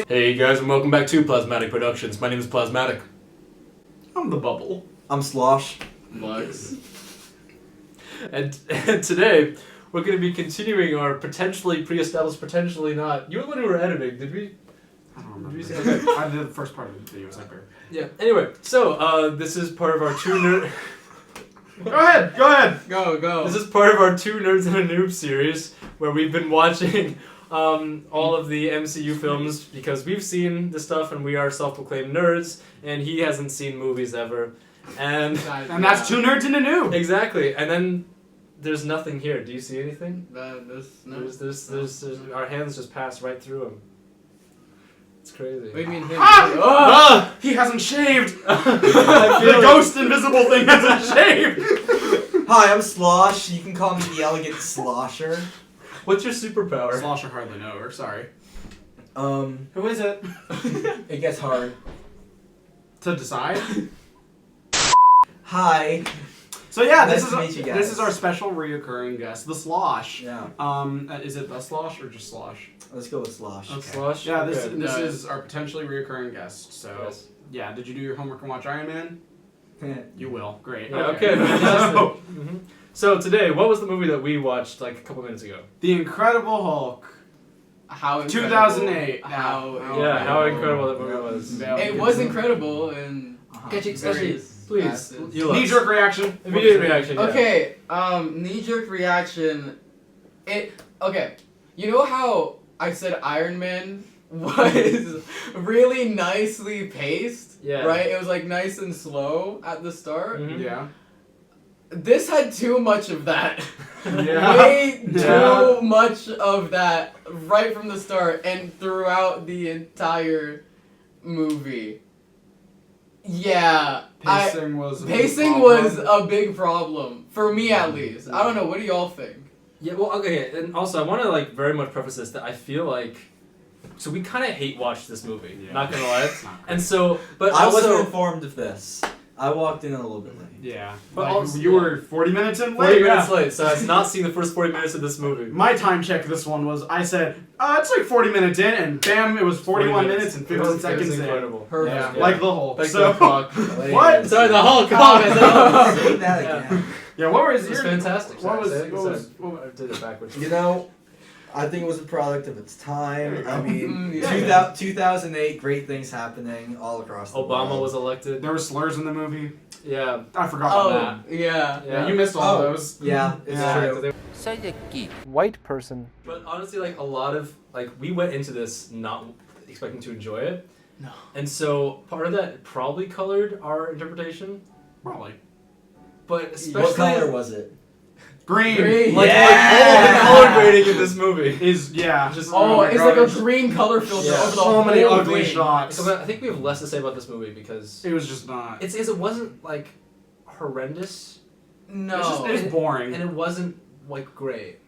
Hey guys, and welcome back to Plasmatic Productions. My name is Plasmatic. I'm the Bubble. I'm Slosh. Lux. And today, we're going to be continuing our potentially pre-established, potentially not. You were the one who were editing, did we? I don't remember. Did we say- I did the first part of the video. Was that fair? Yeah. Anyway, so this is part of our Go ahead. Go. This is part of our Two Nerds and a Noob series, where we've been watching all of the MCU films because we've seen the stuff and we are self-proclaimed nerds, and he hasn't seen movies ever. And that's Two Nerds and a Noob. exactly. And then there's nothing here. Do you see anything? There's Our hands just pass right through him. It's crazy. What do you mean him? Ah! He hasn't shaved. The ghost invisible thing hasn't shaved. Hi, I'm Slosh. You can call me the Elegant Slosher. What's your superpower? Slosher hardly know her. Sorry. Who is it? It gets hard. To decide. Hi. So yeah, Nice this to meet you guys. is our special reoccurring guest, the Slosh. Yeah. Is it the Slosh or just Slosh? Let's go with Slosh. Okay. Slosh? Yeah, this Okay. this is our potentially reoccurring guest. So Yes. yeah, did you do your homework and watch Iron Man? You will. Great. Yeah, okay, fantastic. Mm-hmm. So today, what was the movie that we watched like a couple minutes ago? The Incredible Hulk. How incredible. 2008. How Yeah, how incredible that movie was. It was incredible and Please, you look. Knee-jerk reaction. Immediate reaction. Yeah. Okay, knee-jerk reaction. Okay, you know how I said Iron Man was really nicely paced? Yeah. Right? It was like nice and slow at the start. Mhm. Yeah. This had too much of that. Yeah. Way Yeah. too much of that right from the start and throughout the entire movie. Yeah. Pacing was. Pacing was a big problem. For me at least. I don't know, what do y'all think? Yeah. Well, okay, and also I want to like very much preface this that I feel like, so we kind of hate watched this movie. Yeah. Not gonna lie. It's not great. And so, but I also, wasn't informed of this. I walked in a little bit late. Yeah. But Like, also- you were 40 minutes in 40 late. minutes yeah. late, so I've not seen the first 40 minutes of this movie. My time check this one was I said, it's like 40 minutes in, and bam, it was 41 minutes and 15 It was seconds in. incredible. Perfect. Yeah, Yeah. like the Hulk. Like So, the Hulk. what? Sorry, the Hulk. Hulk. Say that again. Yeah, what was It was your... fantastic. What was... Sorry, What sorry. was... What, I did it backwards. You know, I think it was a product of its time. I mean, Yeah. 2008, great things happening all across the world. Obama was elected. there were slurs in the movie. Yeah. I forgot about Oh, that. yeah. Yeah, you missed all Oh. those. Yeah, it's Yeah. true. White person. But honestly, like a lot of we went into this not expecting to enjoy it. No. And so part of that probably colored our interpretation. Probably. But especially What color was it? Green. Green. like all the color grading in this movie. Is, yeah. Just Oh, my it's God, like a there's green color filter Yeah. over the so whole many ugly thing. shots. So I think we have less to say about this movie because It was just not... it's it wasn't like horrendous No. It was boring. and it wasn't like great.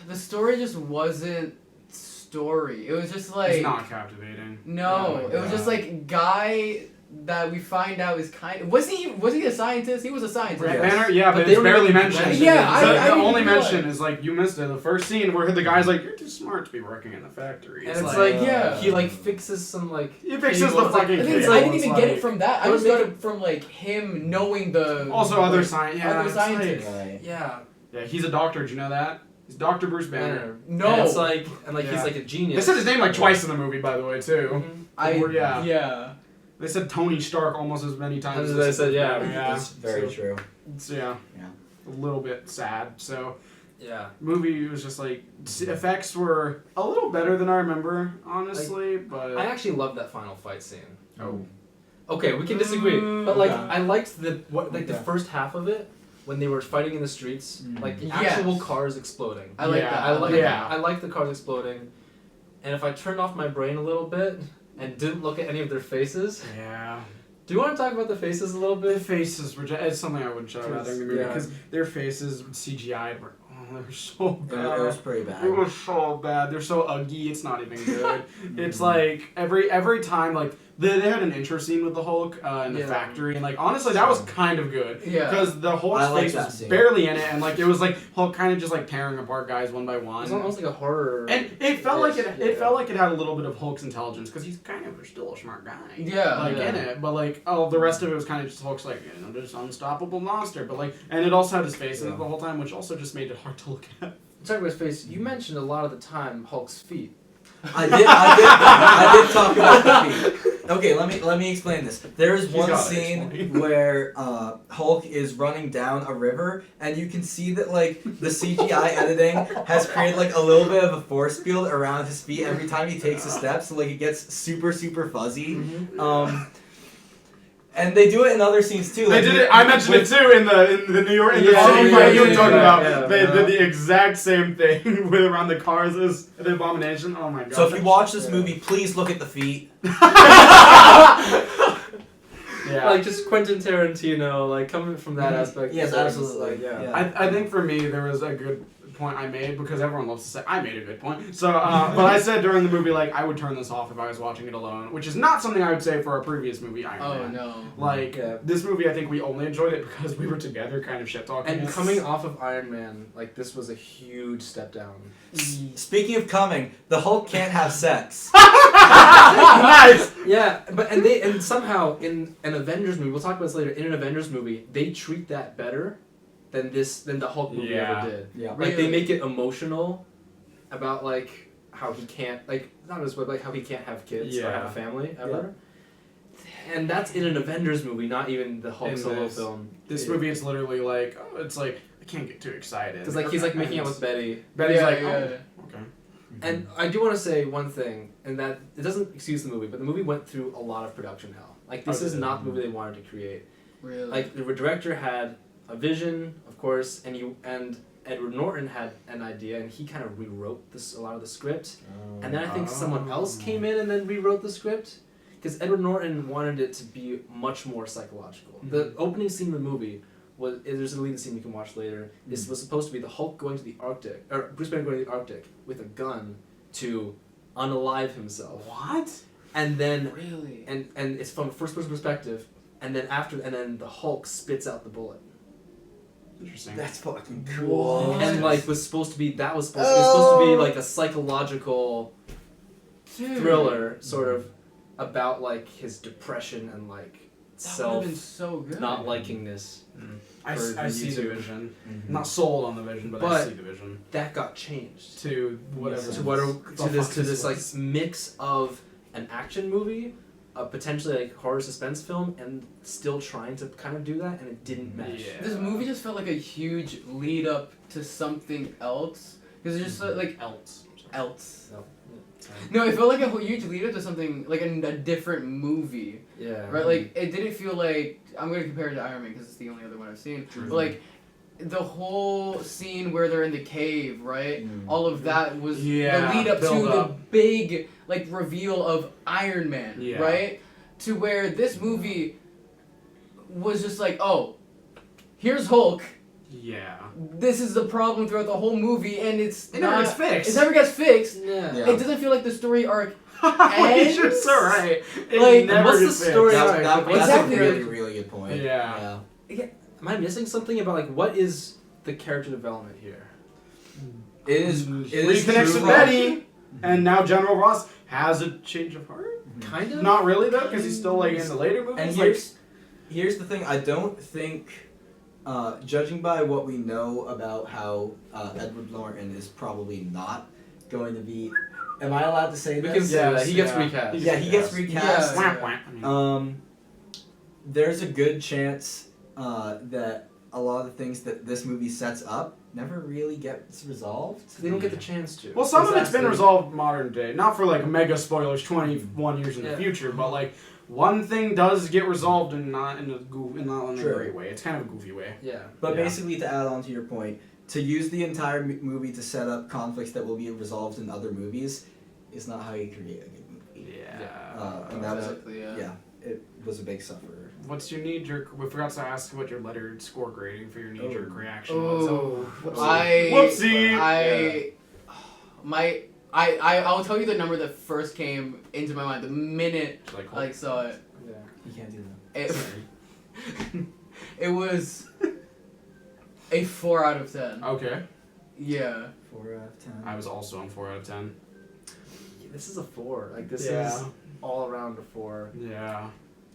The story just wasn't story. It was just like It's not captivating. no. Oh my It was just God. like guy that we find out is kind of was he a scientist? He was a scientist. Brett Yes. Banner? Yeah, But but they it's don't barely even mentioned. mention Yeah, it. I the didn't only even realize. mention is like you missed it. The first scene where the guy's like, "You're too smart to be working in the factory." And it's like, yeah. he like fixes some like he fixes cable. the It's like- fucking. The thing is, cable. I didn't It's even get like- it from that. I It just would got make it from like him knowing the Also, other science. Yeah, other it's like- scientists. Right. yeah. yeah, he's a doctor. Did you know that? He's Dr. Bruce Banner. No. And it's like he's Yeah. like a genius. They said his name like twice in the movie, by the way, too. Mhm. Yeah. They said Tony Stark almost as many times. As as they said, yeah. Yeah. It's very So- true. It's, yeah. Yeah. A little bit sad. So, Yeah. movie was just like effects were a little better than I remember, honestly. But I actually loved that final fight scene. oh, Okay, we can disagree, but like Okay. I liked the the Okay. first half of it when they were fighting in the streets, Mm. like the Yes. actual cars exploding. I like Yeah, that. I like yeah. I like the cars exploding, and if I turned off my brain a little bit and didn't look at any of their faces, yeah. do you want to talk about the faces a little The bit? faces were it's something I wouldn't shout about during the movie Yeah. because their faces CGI were oh they're so bad. It was pretty bad. It was so bad. They're so uggy. It's not even good. It's like every time like they had an intro scene with the Hulk in the Yeah. factory, and like honestly that was kind of good. Yeah. Because the Hulk's I like face that was scene. barely in it, and like it was like Hulk kind of just like tearing apart guys one by one. It's almost like a horror. And it felt like it. Yeah. It felt like it had a little bit of Hulk's intelligence because he's kind of still a smart guy. Yeah. Like yeah. in it, but like the rest of it was kind of just Hulk's like this unstoppable monster. But like, and it also had his face in it the whole time, which also just made it hard to look at. Talking about his face, you mentioned a lot of the time Hulk's feet. I did talk about the feet. Okay, let me explain this. There's He's one gotta scene explain. where Hulk is running down a river, and you can see that like the CGI editing has created like a little bit of a force field around his feet every time he takes a step, so like it gets super fuzzy. And they do it in other scenes too. They like, did it. I mentioned it too in the New York in the Yeah, city yeah, fight you were yeah, talking yeah, about. yeah, They yeah. did the exact same thing with around the cars as the Abomination. Oh my god. So if you watch this Yeah. movie, please look at the feet. yeah. Like just Quentin Tarantino, like coming from that aspect. Yes, it's absolutely. like, yeah. Yeah. I think for me there was a good point I made because everyone loves to say I made a good point. So, but I said during the movie like I would turn this off if I was watching it alone, which is not something I would say for our previous movie Iron Oh Man. no. Like Yeah. this movie, I think we only enjoyed it because we were together, kind of shit talking. And coming off of Iron Man, like this was a huge step down. Speaking of coming, the Hulk can't have sex. nice. Yeah, but and somehow in an Avengers movie, we'll talk about this later. In an Avengers movie, they treat that better than the Hulk movie Yeah. ever did. Yeah. Like they Really? make it emotional about like how he can't like not just but like how he can't have kids or Yeah. have a family ever. And that's in an Avengers movie, not even the Hulk In solo this. film. This movie, it's literally like, oh, it's like I can't get too excited. Because like he's like making out with Betty. Betty's Yeah, like, yeah. oh, okay. And I do want to say one thing, and that it doesn't excuse the movie, but the movie went through a lot of production hell. Like this Oh, is did it? not the movie they wanted to create. Really. Like the director had a vision, of course, and Edward Norton had an idea, and he kind of rewrote a lot of the script. And then I think someone else came in and then rewrote the script, because Edward Norton wanted it to be much more psychological. The opening scene of the movie was there's a deleted scene you can watch later. This was supposed to be the Hulk going to the Arctic, or Bruce Banner going to the Arctic with a gun to unalive himself. What? And then really. and it's from a first person perspective, and then the Hulk spits out the bullet. Interesting. That's fucking cool. What? And like was supposed to be it's supposed to be like a psychological Dude, thriller sort of about like his depression and like That would have been self so good. not likingness. I for see the YouTube. vision. Mhm. Not sold on the vision, but I But- see the vision. That got changed To whatever. Makes to what sense. to this like mix of an action movie, a potentially like horror suspense film, and still trying to kind of do that, and it didn't match. Yeah. This movie just felt like a huge lead up to something else. Because it's just like else. else. So, No, it felt like a huge lead up to something like a different movie, yeah. right? Like it didn't feel like I'm gonna compare it to Iron Man because it's the only other one I've seen. True. But like the whole scene where they're in the cave, right? Mm. All of that was Yeah, the lead up to build the up. big like reveal of Iron Man, Yeah. right? To where this movie was just like, oh, here's Hulk. Yeah. This is the problem throughout the whole movie, and it's It never gets fixed. It never gets fixed. Yeah. Yeah. It doesn't feel like the story arc. You're so right. It Like, never what's the gets fixed. story That's, arc? that, that's Exactly. a really, really good point. Yeah. Am I missing something about like what is the character development here? It is. It is Reconnects true with love. Betty, and now General Ross has a change of heart. Kind of. Not really though, because he's still like in the later movies. And like, here's the thing. I don't think, judging by what we know about how Edward Norton is probably not going to be. Am I allowed to say We this? can say that. He gets yeah. recast. Yeah, he gets recast. Yeah. Wah, wah. There's a good chance that a lot of the things that this movie sets up never really gets resolved. They don't get the chance to. Well, some of it's been Exactly. resolved modern day. Not for like mega spoilers, 21 years in the Yeah. future, but like one thing does get resolved and not in a True. great way. It's kind of a goofy way. Yeah. But Yeah. basically, to add on to your point, to use the entire movie to set up conflicts that will be resolved in other movies is not how you create a good movie. Yeah. And that was Exactly, yeah. yeah, it was a big sufferer. what's your knee-jerk? We forgot to ask what your letter score grading for your knee-jerk reaction Oh, was. Whoopsie. Whoopsie. I'll tell you the number that first came into my mind the minute Like, I saw it. Yeah. You can't do that. It was a 4 out of 10. Okay. Yeah. 4 out of 10. I was also on 4 out of 10. This is a 4. Like this Yeah. is all around a 4. Yeah.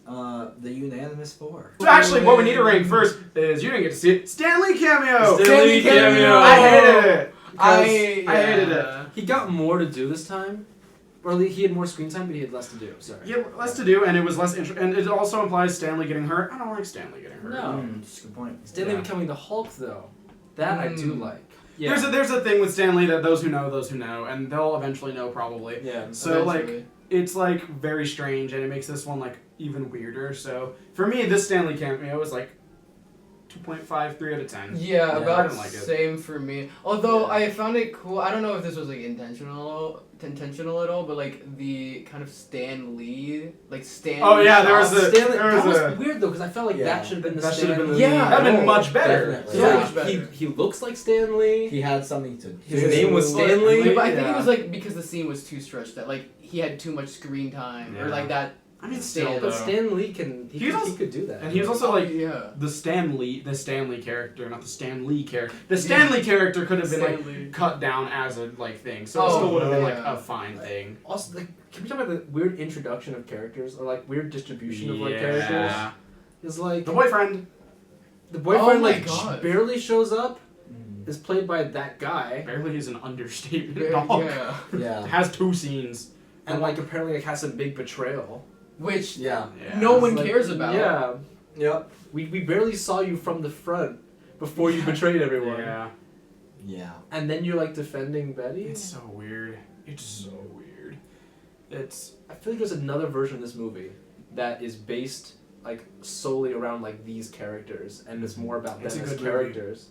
The unanimous 4. So actually, what we need to rank first is you didn't get to see it. Stan Lee cameo. Stanley cameo. I hated it. I hated it. He got more to do this time. Or he had more screen time, but he had less to do. Sorry. He had less to do, and it was less and it also implies Stanley getting hurt. I don't like Stanley getting hurt. No. That's a good point. Stanley Yeah. becoming the Hulk, though. That I do like. Yeah. There's a thing with Stanley that those who know, and they'll eventually know probably. Yeah. So Eventually. like it's like very strange, and it makes this one like even weirder. So for me, this Stanley cameo was like 2.5, 3 out of 10. Yeah, I about didn't like it. same for me. Although Yeah. I found it cool. I don't know if this was like intentional at all, but like the kind of Stan Lee, like Stan. Oh, yeah, there shots. was a- Stanley, there that was was a- weird though, because I felt like Yeah. that should have been the That Stan should have been Lee. Yeah. that'd been Oh, much better. definitely. So Yeah, much better. he looks like Stan Lee. He had something to do. His name was Stanley. Yeah, but I think Yeah. it was like because the scene was too stretched that like he had too much screen time or Yeah. like that. I mean, Stan, still But though. Stan Lee he could do that. And he was also like yeah. the Stanley character, not the Stan Lee character. The Stanley character could have been like Stanley. cut down as a like thing, so it Oh, still would have been like yeah. a fine thing. Also, like, can we talk about the weird introduction of characters or like weird distribution of like characters? It's like The boyfriend. the boyfriend Oh my like God. barely shows up. Mhm. Is played by that guy, Barely is an understatement. Yeah. Dog. Yeah. Has 2 scenes. and like apparently like has some big betrayal. Which Yeah. Yeah. no It's one like, cares about. Yeah, Yep. we barely saw you from the front before you betrayed everyone, Yeah. Yeah. and then you're like defending Betty. It's so weird. It's so weird. It's I feel like there's another version of this movie that is based like solely around like these characters, and it's more about It's them a as good movie. characters.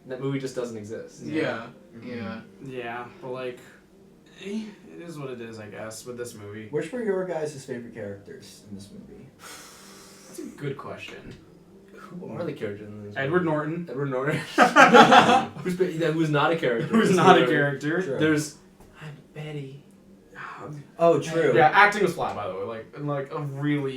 And that movie just doesn't exist. Yeah. Mhm. Yeah. yeah, but like it is what it is, I guess, with this movie. Which were your guys' favorite characters in this movie? That's a good question. Who are the characters in this Edward movie? Norton. Edward Norton. who's not a character. Who's not a character. True. There's I'm Betty. Oh, true. Yeah, acting was flat, by the way.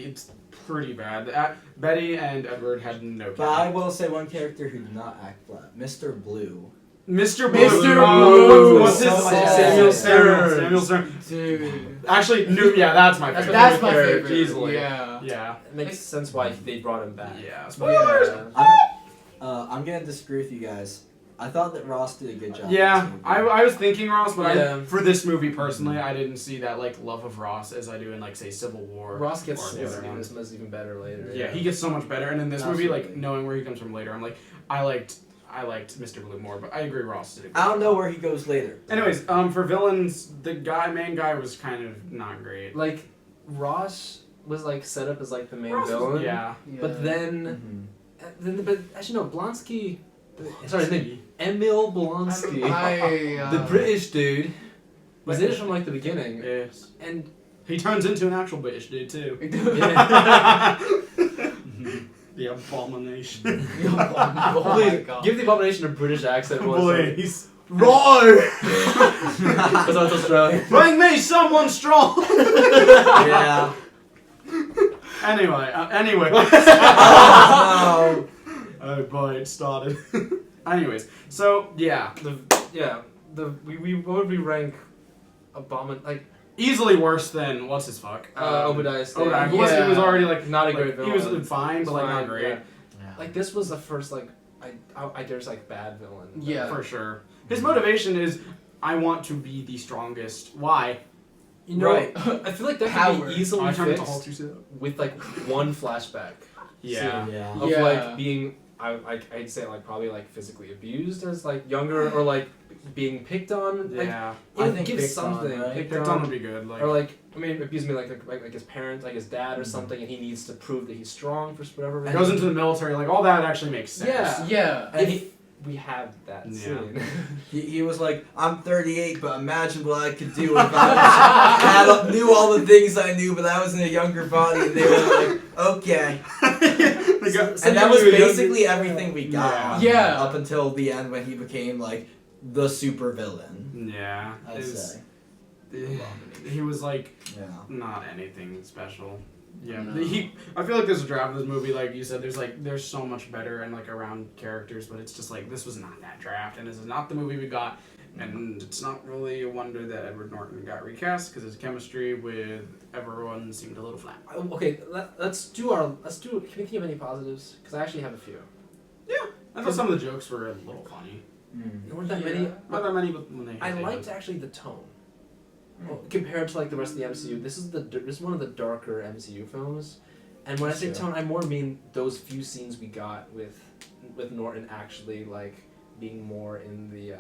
It's pretty bad. Betty and Edward had no But I chemistry. will say one character who did not act flat. Mr. Blue. Mr. Blue. Mr. Oh, Blue. what's his So much Samuel better. Stern. Samuel Stern. Dude. Actually, that's my favorite. That's my character, favorite. easily. Yeah. Yeah. It makes sense why they brought him back. Yeah. Spoilers. Yeah. I'm gonna disagree with you guys. I thought that Ross did a good job. in Yeah, this movie. I was thinking Ross, but Yeah. for this movie personally, I didn't see that like love of Ross as I do in like say Civil War. Ross gets or the other even ones. even better later. Yeah, he gets so much better, and in this movie, like Absolutely. knowing where he comes from later, I'm like, I liked Mr. Blue more, but I agree Ross did. A good I don't know job. where he goes later. Anyways, for villains, the main guy was kind of not great. Like Ross was like set up as like the main Ross was- villain. yeah. But then, Mhm. but actually no, Blonsky. Sorry, his name Emil Blonsky. I, The British dude was in it from like the beginning, Yes. and He turns into an actual British dude too. yeah. The abomination. Oh my Please God. give the abomination a British accent. Please. Roar! Because that's Australian. Bring me someone strong. Yeah. Anyway. Oh, Oh boy, it started. Anyways, so yeah, What would we rank like easily worse than what's his fuck? Obadiah Stane. Obadiah. He was Yeah. already like Not a like, great villain. He was fine, but like not Fine, great. yeah. Like this was the first like I dare say like bad villain. Yeah. For sure. His motivation is, I want to be the strongest. Why? You know, Right. I feel like that Power. could be easily I turned into Hulk, fixed you see that? with like one flashback. Yeah. scene Yeah. of Yeah. like being I'd say like probably like physically abused as like younger or like being picked on. Like, Yeah. I it think gives picked on, something. right? Picked on would be good. Like, Or like I mean abused me like his parents, like his dad or Mhm. something, and he needs to prove that he's strong for whatever And reason. goes into the military. Like all that actually makes sense. Yeah. Yeah. And If- we have that Yeah. scene. He was like, I'm 38, but imagine what I could do if I knew all the things I knew, but I was in a younger body. And they were like, okay. And that was basically everything we got. Yeah. Up until the end when he became like the super villain. Yeah. I'd say. He was like Yeah. not anything special. Yeah. No. I feel like there's a draft of this movie, like you said, there's so much better and like around characters, but it's just like this was not that draft, and this is not the movie we got. And it's not really a wonder that Edward Norton got recast because his chemistry with everyone seemed a little flat. Okay, let's do. Can we think of any positives? Because I actually have a few. I thought some of the jokes were a little funny. There weren't that many. Not that many, but when they. I they liked did. actually the tone. Well, compared to like the rest of the MCU, this is one of the darker MCU films, and when I say tone, I more mean those few scenes we got with Norton actually like being more in the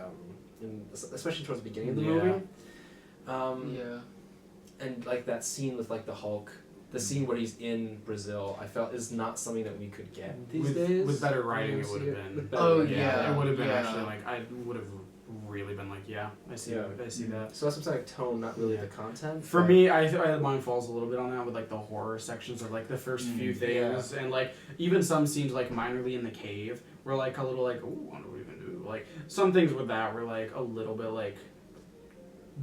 especially towards the beginning of the movie. And like that scene with like the Hulk, the scene where he's in Brazil, I felt is not something that we could get these days. With better writing, it MCU. would have been. With better Oh, writing. yeah. It would have been Yeah. actually like I would have really been like, yeah, I see that. So that's what I'm saying, like tone, not really the content. For but- me, mine falls a little bit on that with like the horror sections of like the first few things, and like even some scenes like minorly in the cave were like a little like, oh, what do we even do? Like some things with that were like a little bit like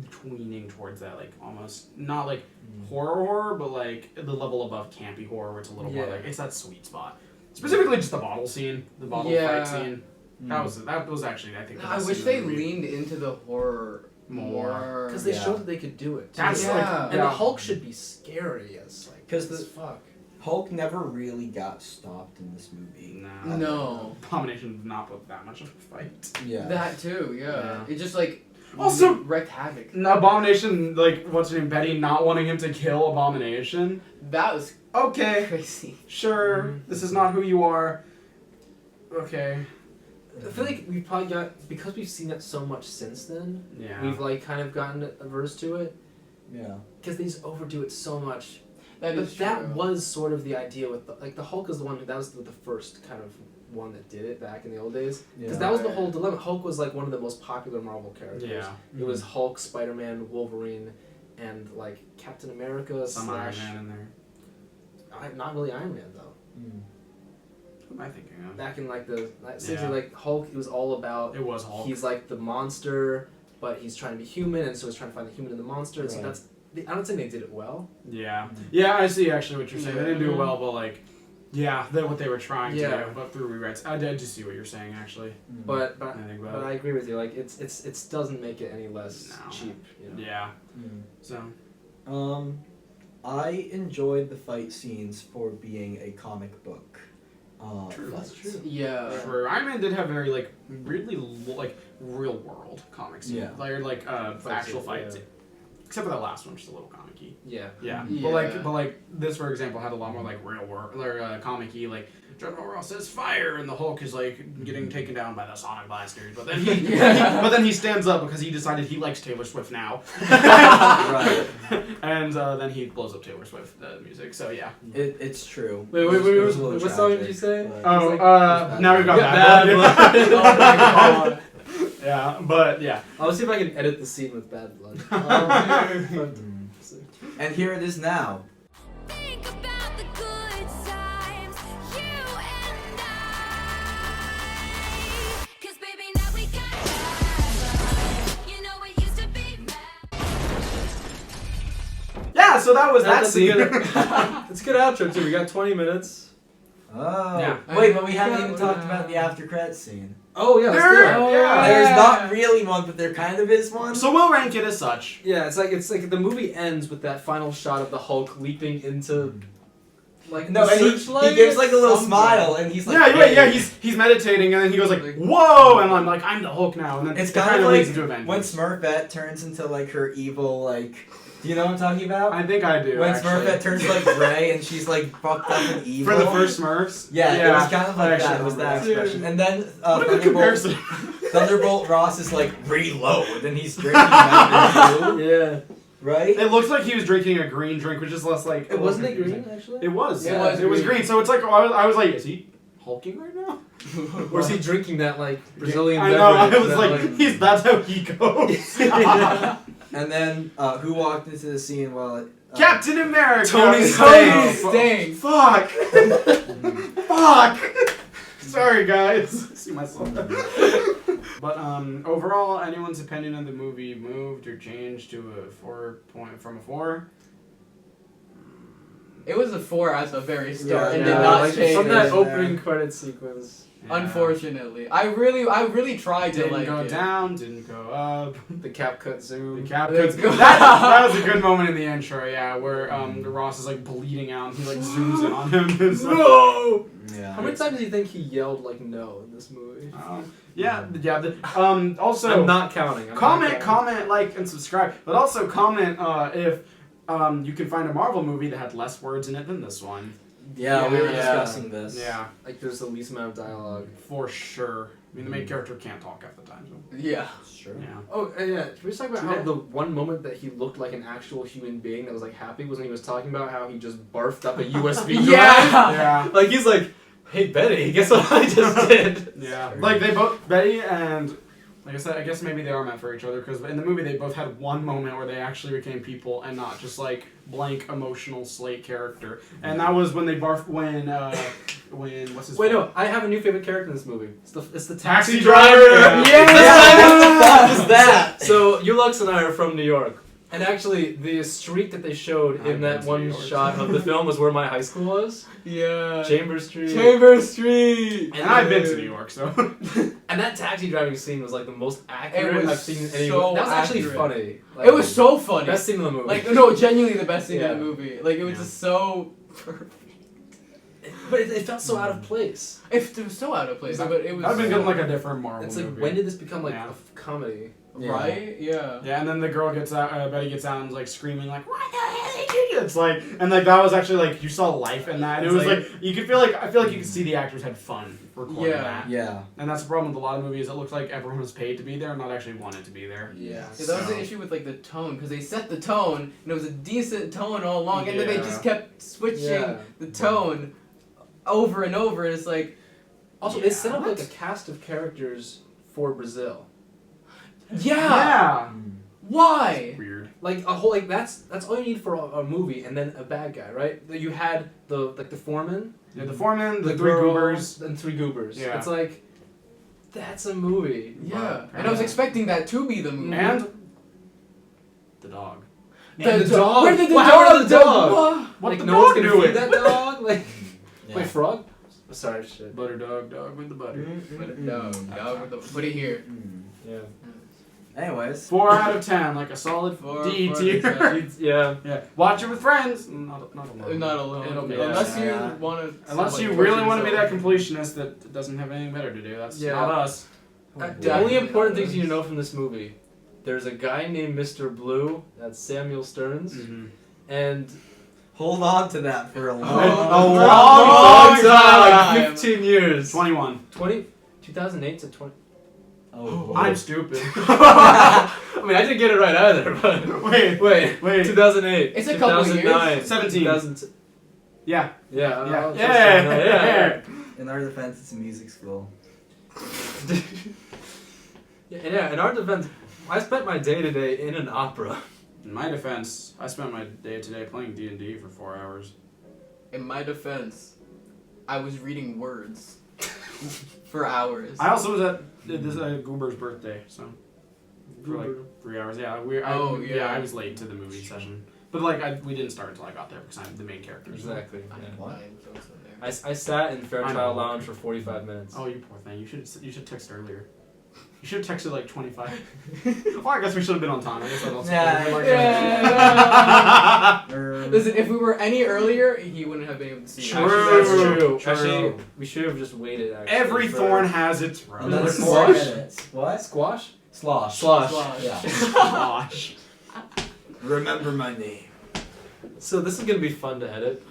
tweening towards that, like almost not like horror, but like the level above campy horror, where it's a little more like it's that sweet spot. Specifically, just the bottle scene, the bottle fight scene. That was actually I think. The I best wish scene they in the movie. leaned into the horror More. Because they Yeah. showed that they could do it. That's Yeah. like And the Hulk should be scary as like. 'Cause as the- fuck. Hulk never really got stopped in this movie. Nah. No. Abomination did not put that much of a fight. Yeah. That too, yeah. Yeah. It just like Also- wreaked havoc. No, Abomination, like, what's her name, Betty not wanting him to kill Abomination. That was Okay, crazy. sure, this is not who you are. Okay. I feel like we've probably got, because we've seen it so much since then, Yeah. we've like kind of gotten averse to it. Yeah. Because they just overdo it so much. That But is that true. was sort of the idea with the Hulk is the one that was the first kind of one that did it back in the old days. Because that was the whole dilemma. Hulk was like one of the most popular Marvel characters. Yeah. It was Hulk, Spider-Man, Wolverine, and like Captain America Some Iron slash. Man in there. Not really Iron Man though. Who am I thinking of? Back in like the essentially Yeah. like Hulk, it was all about It was Hulk. he's like the monster, but he's trying to be human, and so he's trying to find the human in the monster. And so Right. that's. I don't think they did it well. Yeah. Yeah, I see actually what you're saying. They didn't do it Mhm. well, but like, yeah, what they were trying to Yeah. do, but through rewrites. I did just see what you're saying actually. But I think about but it. I agree with you. Like it doesn't make it any less No. cheap. You know? Yeah. So. I enjoyed the fight scenes for being a comic book. True. That's fights. true. Yeah. For Iron Man did have very like weirdly like real world comics. Yeah. Like actual scenes, fights. yeah. Except for that last one, which is a little comic-y. Yeah. Yeah. Yeah. But like this for example had a lot more like real world or comic-y like General Ross says fire and the Hulk is like getting taken down by the sonic blasters, but then he stands up because he decided he likes Taylor Swift now. Right. And then he blows up Taylor Swift music. So yeah. It's true. Wait, It was a little what song did tragic, you say? but- Oh, now we've got Bad Bad Blood. Blood. Oh my god. Yeah, but yeah. I'll see if I can edit the scene with Bad Blood. And here it is now. Think about the good times, you and I. 'Cause baby, now we got love. You know it used to be bad. Yeah, so that was that That's a scene. good. It's a good outro too. We got 20 minutes. Oh. Yeah. Wait, but we haven't even talked about the after credits scene. Oh yeah, let's do There- it. yeah. There's not really one, but there kind of is one. So we'll rank it as such. Yeah, it's like the movie ends with that final shot of the Hulk leaping into like No, the and he searchlight. gives like a little Something. smile, and he's like, Yeah, he's meditating and then he goes like, whoa, and I'm like, I'm the Hulk now, and then It's it kind of leads like into Avengers. when Smurfette turns into like her evil like. Do you know what I'm talking about? I think I do. When actually. Smurfette turns like gray and she's like fucked up and evil. For the first Smurfs. Yeah, it was kind of I like actually that. It was that remember expression. And then What a good comparison. Thunderbolt Ross is like reload, and he's drinking Mountain Dew, Yeah. right? It looks like he was drinking a green drink, which is less like. It wasn't it confusing. green actually? It was. It It was was green. green. So it's like I was like, is he hulking right now? Or is he drinking that like Brazilian I know. I beverage was that, like, that's how he goes. And then who walked into the scene while Captain America. Tony Tony Stank. Stank. Fuck. Fuck. Sorry, guys. See myself. But overall, anyone's opinion of the movie moved or changed to a 4 point from a 4? It was a 4 at the very start and Yeah, did not like, change. from that Yeah. opening credit sequence. Yeah. Unfortunately, I really tried to Didn't like go it. down, didn't go up. The cap cut zoom. The cap Let's cuts. go. That was a good moment in the intro, yeah, where Ross is like bleeding out and he like zooms in on him. It's like- No! Yeah. How many times do you think he yelled like no in this movie? yeah. Also, I'm not counting. I'm not comment, counting. like, and subscribe. But also comment if you can find a Marvel movie that had less words in it than this one. Yeah, we were Yeah. discussing this. Yeah, Like there's the least amount of dialogue. for sure. I mean, the main character can't talk half the time, so Yeah. Sure. yeah. Oh yeah, can we just talk about Yeah. how the one moment that he looked like an actual human being that was like happy was when he was talking about how he just barfed up a USB drive? Yeah. Yeah. Like he's like, hey Betty, guess what I just did? Yeah, like they both, Betty and, like I said, I guess maybe they are meant for each other because in the movie they both had one moment where they actually became people and not just like blank emotional slate character. And that was when they barfed when what's his Wait, name? no, I have a new favorite character in this movie. It's the Taxi taxi driver. driver. Yeah. What the fuck was that? So Ulux and I are from New York, and actually the street that they showed I've in been that to one New York. shot of the film was where my high school was, Yeah. Chambers Street. Chamber Street. And I've been to New York, so And that taxi driving scene was like the most accurate It was I've seen in any so movie. That was actually accurate. funny. Like, It was so funny. best scene in the movie. Like no, genuinely the best thing Yeah. in the movie. Like it was Yeah. just so. but it felt so out of place. It was so out of place, but it was. I've been so, getting like a different Marvel It's like movie. when did this become like Yeah. a comedy? Yeah. right. Yeah. Yeah, and then the girl gets out, Betty gets out and is like screaming like, "What the hell did you do?" It's like, and like that was actually like you saw life in that, and it It's was like- like you could feel like I feel like you could see the actors had fun recording Yeah. that. Yeah. And that's the problem with a lot of movies. It looks like everyone was paid to be there and not actually wanted to be there. Yeah. Yeah, that was the issue with like the tone because they set the tone and it was a decent tone all along, and then they Yeah. just kept switching Yeah. the tone over and over, and it's like, Also, Yeah. they set up What? like a cast of characters for Brazil. yeah, why? Weird. Like a whole like that's all you need for a movie, and then a bad guy, right? You had the foreman, Yeah, the foreman, the, the three girl, goobers. and 3 goobers. Yeah. It's like that's a movie. Yeah, But- and I was expecting that to be the movie. And the dog. And the dog. Where did the What dog? happened to the dog? What? What Like the no one's dog gonna doing? feed that dog. Like Yeah. wait, frog? Sorry, shit. Butter dog, dog with the butter. No, put it here. Mm. Yeah. Anyways. 4 out of 10, like a solid Four D out of tier. 10. Yeah. Yeah, watch it with friends. Not alone. Not alone. It'll be Unless okay. you Yeah. want to. Unless you really want to be that completionist that doesn't have anything better to do. That's Yeah. not us. The Definitely only important not things you this. know from this movie, there's a guy named Mr. Blue. That's Samuel Stearns, Mm-hmm. and Hold on to that for a long A long long time, like time. 15 years. 21. 2008 to 20. Oh, I'm stupid. I mean, I didn't get it right either, but Wait. 2008. It's a couple years. 2009, 17. 2000. Yeah. Yeah. Yeah. Yeah. In our defense, it's a music school. Yeah. In our defense, I spent my day today in an opera. In my defense, I spent my day today playing D&D for 4 hours. In my defense, I was reading words for hours. I also was at this Goober's birthday, so for like 3 hours. Yeah, I was late to the movie session, but like we didn't start until I got there because I'm the main character. so- Exactly. I Yeah. What? was also there. I sat in I Fairchild know. Lounge for 45 minutes. Oh, you poor thing. You should text earlier. You should have texted like 25. Well, I guess we should have been on time. I guess that also. Er, Listen, if we were any earlier, he wouldn't have been able to see. True. Actually, that's true. True. Actually, we should have just waited. Actually, Every for- thorn has its rose. Another Is it 4 Slosh? minutes. What? Squash. Slosh. Slosh. Slosh. Yeah. Gosh. Remember my name. So this is gonna be fun to edit.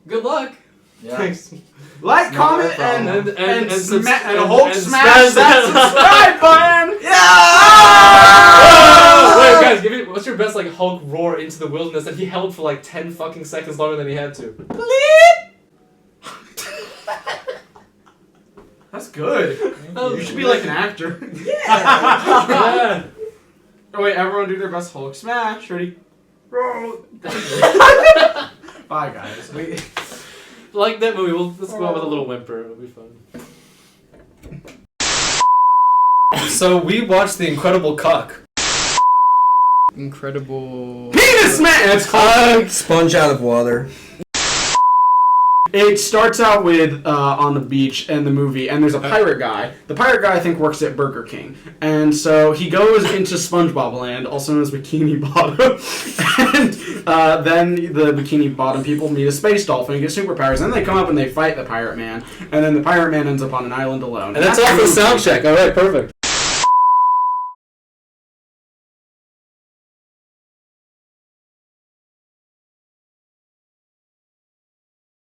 Good luck. Yeah. Thanks. Like, No comment, problem. and subs- and and- Hulk and smash smash that that- subscribe button. Yeah! Wait, guys, give me what's your best like Hulk roar into the wilderness that he held for like 10 fucking seconds longer than he had to? That's good. Oh, You should be like an actor. Yeah. Oh wait, everyone do their best Hulk smash. Ready? Bye, guys. Like that movie. Let's go out with a little whimper. It'll be fun. So we watched The Incredible Cuck. Incredible. Penis Man! It's called. Sponge out of water. It starts out with on the beach in the movie, and there's a pirate guy. The pirate guy, I think, works at Burger King. And so he goes into SpongeBob Land, also known as Bikini Bottom. And then the Bikini Bottom people meet a space dolphin and get superpowers. And then they come up and they fight the Pirate Man. And then the Pirate Man ends up on an island alone. And that's all for the sound check. All right, perfect.